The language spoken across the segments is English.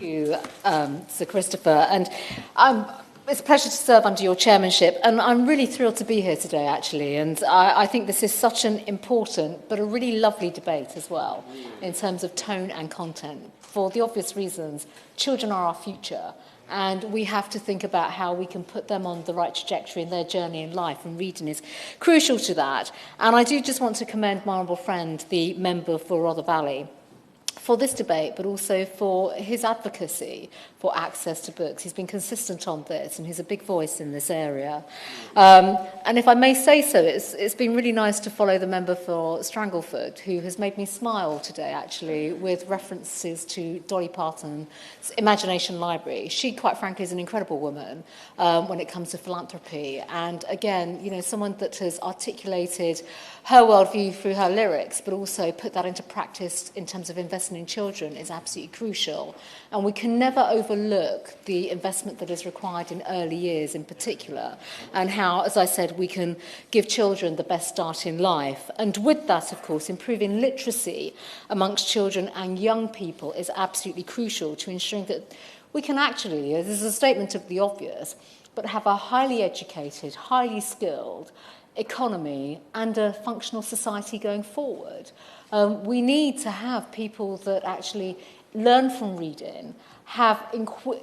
you, Sir Christopher, and it's a pleasure to serve under your chairmanship, and I'm really thrilled to be here today, actually, and I think this is such an important but a really lovely debate as well, in terms of tone and content. For the obvious reasons, children are our future, and we have to think about how we can put them on the right trajectory in their journey in life, and reading is crucial to that. And I do just want to commend my honourable friend, the member for Rother Valley, for this debate, but also for his advocacy for access to books. He's been consistent on this, and he's a big voice in this area. And if I may say so, it's been really nice to follow the member for Strangleford, who has made me smile today, actually, with references to Dolly Parton's Imagination Library. She, quite frankly, is an incredible woman when it comes to philanthropy. And again, you know, someone that has articulated her worldview through her lyrics, but also put that into practice in terms of investing in children is absolutely crucial. And we can never overlook the investment that is required in early years in particular, and how, as I said, we can give children the best start in life. And with that, of course, improving literacy amongst children and young people is absolutely crucial to ensuring that we can actually, this is a statement of the obvious, but have a highly educated, highly skilled economy and a functional society going forward. We need to have people that actually learn from reading, have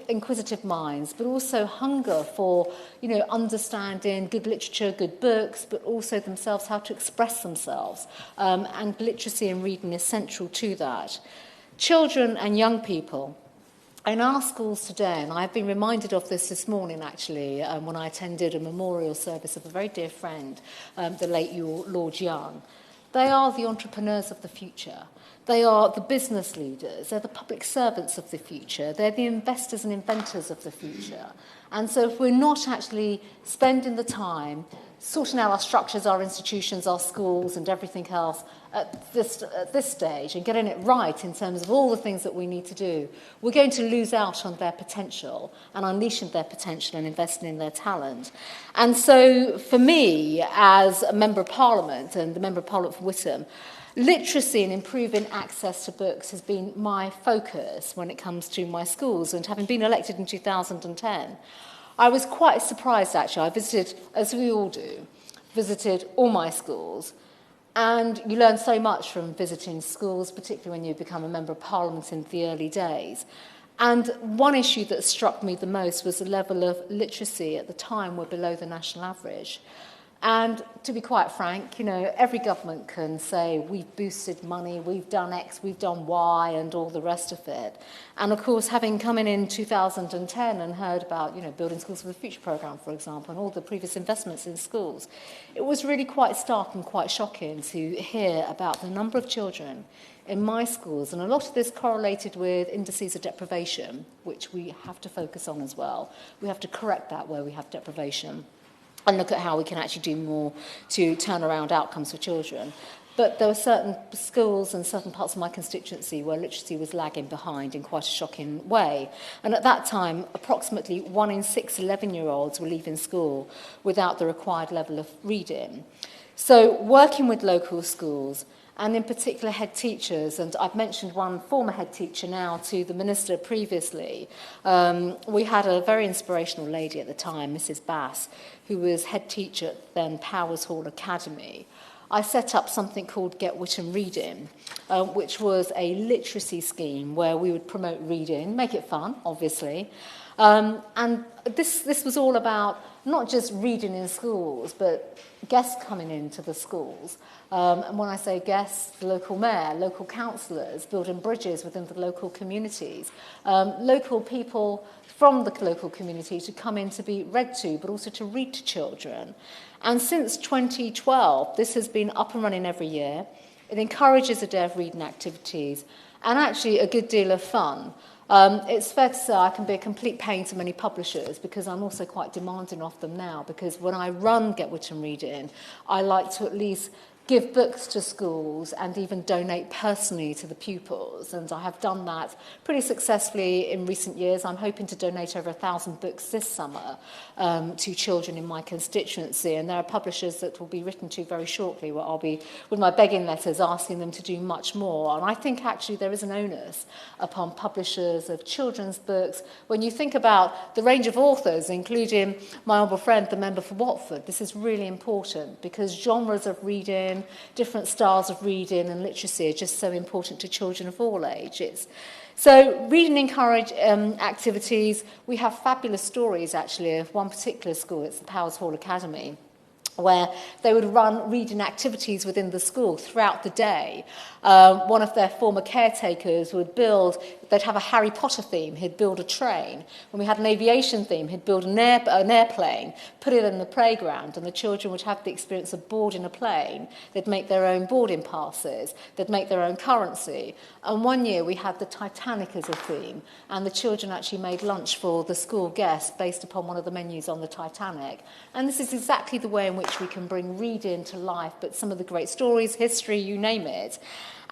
inquisitive minds, but also hunger for, you know, understanding good literature, good books, but also themselves how to express themselves. And literacy and reading is central to that. Children and young people in our schools today, and I've been reminded of this morning, actually, when I attended a memorial service of a very dear friend, the late Lord Young. They are the entrepreneurs of the future. They are the business leaders. They're the public servants of the future. They're the investors and inventors of the future. And so if we're not actually spending the time sorting out our structures, our institutions, our schools and everything else at this stage and getting it right in terms of all the things that we need to do, we're going to lose out on their potential and unleashing their potential and investing in their talent. And so for me, as a Member of Parliament and the Member of Parliament for Witham, literacy and improving access to books has been my focus when it comes to my schools. And having been elected in 2010, I was quite surprised, actually. I visited, as we all do, visited all my schools. And you learn so much from visiting schools, particularly when you become a Member of Parliament in the early days. And one issue that struck me the most was the level of literacy at the time were below the national average. And to be quite frank, you know, every government can say we've boosted money, we've done X, we've done Y, and all the rest of it. And of course, having come in 2010 and heard about, you know, Building Schools for the Future programme, for example, and all the previous investments in schools, it was really quite stark and quite shocking to hear about the number of children in my schools. And a lot of this correlated with indices of deprivation, which we have to focus on as well. We have to correct that where we have deprivation, and look at how we can actually do more to turn around outcomes for children. But there were certain schools and certain parts of my constituency where literacy was lagging behind in quite a shocking way. And at that time, approximately 1 in 6 11-year-olds were leaving school without the required level of reading. So working with local schools, and in particular head teachers, and I've mentioned one former head teacher now to the Minister previously. We had a very inspirational lady at the time, Mrs. Bass, who was head teacher at then Powers Hall Academy. I set up something called Get Written Reading, which was a literacy scheme where we would promote reading, make it fun, obviously. And this was all about not just reading in schools, but guests coming into the schools. And when I say guests, the local mayor, local councillors, building bridges within the local communities, local people from the local community to come in to be read to, but also to read to children. And since 2012, this has been up and running every year. It encourages a day of reading activities and actually a good deal of fun. It's fair to say I can be a complete pain to many publishers because I'm also quite demanding of them now, because when I run Get Written Reading, I like to at least give books to schools and even donate personally to the pupils. And I have done that pretty successfully in recent years. I'm hoping to donate over 1,000 books this summer to children in my constituency. And there are publishers that will be written to very shortly where I'll be, with my begging letters, asking them to do much more. And I think actually there is an onus upon publishers of children's books. When you think about the range of authors, including my honourable friend, the member for Watford, this is really important because genres of reading, different styles of reading and literacy are just so important to children of all ages. So read and encourage activities. We have fabulous stories, actually, of one particular school. It's the Powers Hall Academy, where they would run reading activities within the school throughout the day. One of their former caretakers would build, they'd have a Harry Potter theme, he'd build a train. When we had an aviation theme, he'd build an airplane, put it in the playground, and the children would have the experience of boarding a plane. They'd make their own boarding passes, they'd make their own currency. And one year we had the Titanic as a theme, and the children actually made lunch for the school guests based upon one of the menus on the Titanic. And this is exactly the way in which we can bring reading to life, but some of the great stories, history, you name it.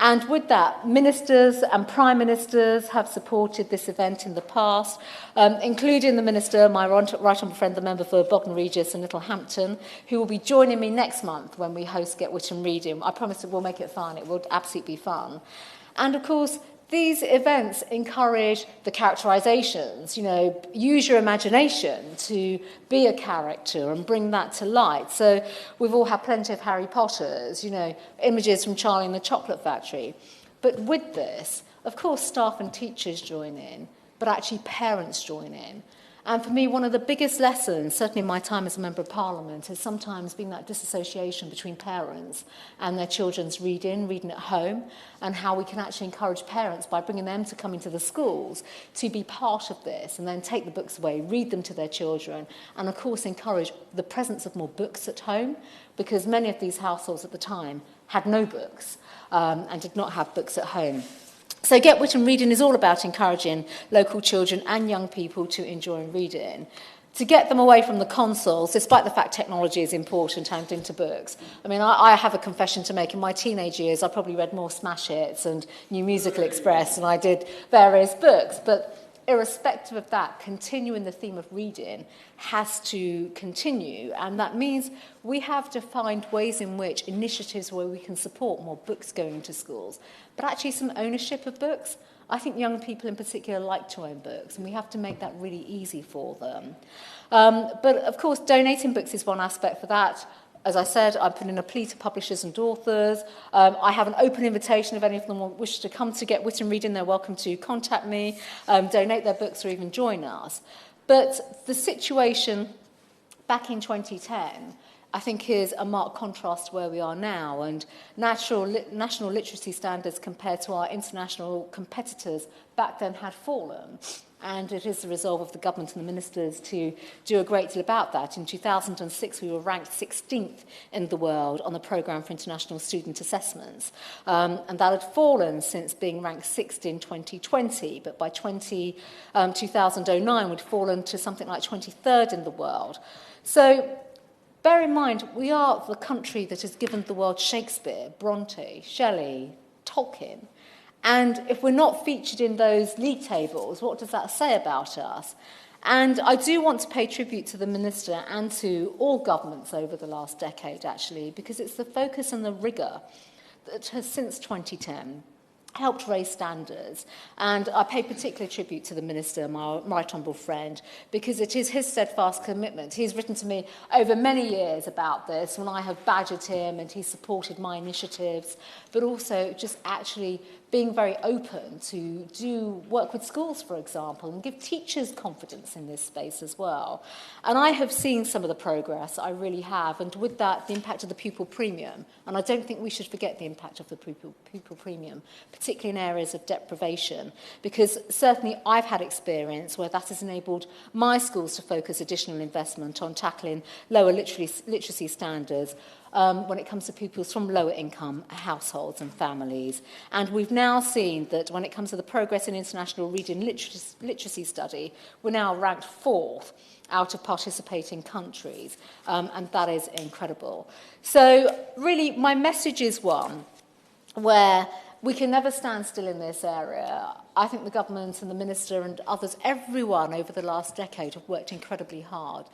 And with that, ministers and prime ministers have supported this event in the past, including the minister, my right honourable friend, the member for Bognor Regis and Littlehampton, who will be joining me next month when we host Get Written Reading. I promise we'll make it fun. It will absolutely be fun. And of course, these events encourage the characterizations, use your imagination to be a character and bring that to light. So we've all had plenty of Harry Potters, images from Charlie and the Chocolate Factory. But with this, of course, staff and teachers join in, but actually parents join in. And for me, one of the biggest lessons, certainly in my time as a Member of Parliament, has sometimes been that disassociation between parents and their children's reading at home, and how we can actually encourage parents by bringing them to come into the schools to be part of this and then take the books away, read them to their children, and of course encourage the presence of more books at home, because many of these households at the time had no books and did not have books at home. So Get Written Reading is all about encouraging local children and young people to enjoy reading, to get them away from the consoles, despite the fact technology is important, and into books. I mean, I have a confession to make. In my teenage years, I probably read more smash hits and New Musical Express than I did various books. But irrespective of that, continuing the theme of reading has to continue, and that means we have to find ways in which initiatives where we can support more books going into schools, but actually some ownership of books. I think young people in particular like to own books, and we have to make that really easy for them. But of course, donating books is one aspect for that. As I said, I put in a plea to publishers and authors. I have an open invitation if any of them wish to come to Get Written Reading. They're welcome to contact me, donate their books, or even join us. But the situation back in 2010, I think, is a marked contrast to where we are now. And national literacy standards compared to our international competitors back then had fallen. And it is the resolve of the government and the ministers to do a great deal about that. In 2006, we were ranked 16th in the world on the Programme for International Student Assessments. And that had fallen since being ranked 6th in 2020. But by 2009, we'd fallen to something like 23rd in the world. So bear in mind, we are the country that has given the world Shakespeare, Bronte, Shelley, Tolkien. And if we're not featured in those league tables, what does that say about us? And I do want to pay tribute to the Minister and to all governments over the last decade, actually, because it's the focus and the rigour that has, since 2010, helped raise standards. And I pay particular tribute to the Minister, my right honourable friend, because it is his steadfast commitment. He's written to me over many years about this, when I have badgered him and he supported my initiatives, but also just actually being very open to do work with schools, for example, and give teachers confidence in this space as well. And I have seen some of the progress, I really have, and with that, the impact of the pupil premium. And I don't think we should forget the impact of the pupil premium, particularly particularly in areas of deprivation, because certainly I've had experience where that has enabled my schools to focus additional investment on tackling lower literacy standards when it comes to pupils from lower income households and families. And we've now seen that when it comes to the Progress in International Reading Literacy Study, we're now ranked 4th out of participating countries, and that is incredible. So really, my message is one where we can never stand still in this area. I think the government and the minister and others, everyone over the last decade have worked incredibly hard.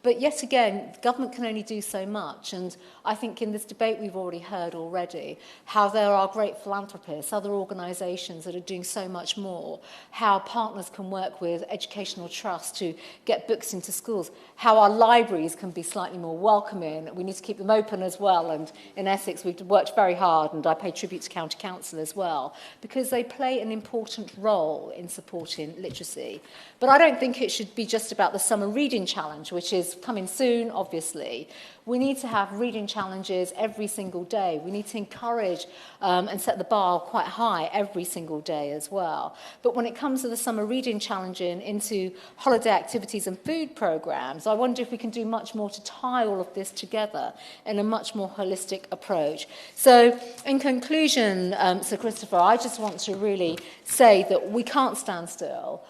But yet again, the government can only do so much. And I think in this debate we've already heard already how there are great philanthropists, other organisations that are doing so much more, how partners can work with educational trusts to get books into schools, how our libraries can be slightly more welcoming. We need to keep them open as well. And in Essex, we've worked very hard, and I pay tribute to County Council as well, because they play an important role in supporting literacy. But I don't think it should be just about the Summer Reading Challenge, which is coming soon, obviously. We need to have reading challenges every single day. We need to encourage and set the bar quite high every single day as well. But when it comes to the Summer Reading Challenge into holiday activities and food programmes, I wonder if we can do much more to tie all of this together in a much more holistic approach. So, in conclusion, Sir Christopher, I just want to really say that we can't stand still.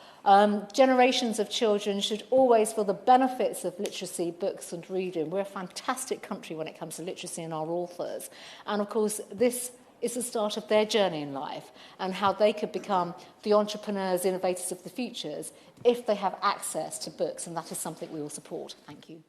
Generations of children should always feel the benefits of literacy, books and reading. We're a fantastic country when it comes to literacy and our authors. And of course, this is the start of their journey in life and how they could become the entrepreneurs, innovators of the futures if they have access to books, and that is something we will support. Thank you.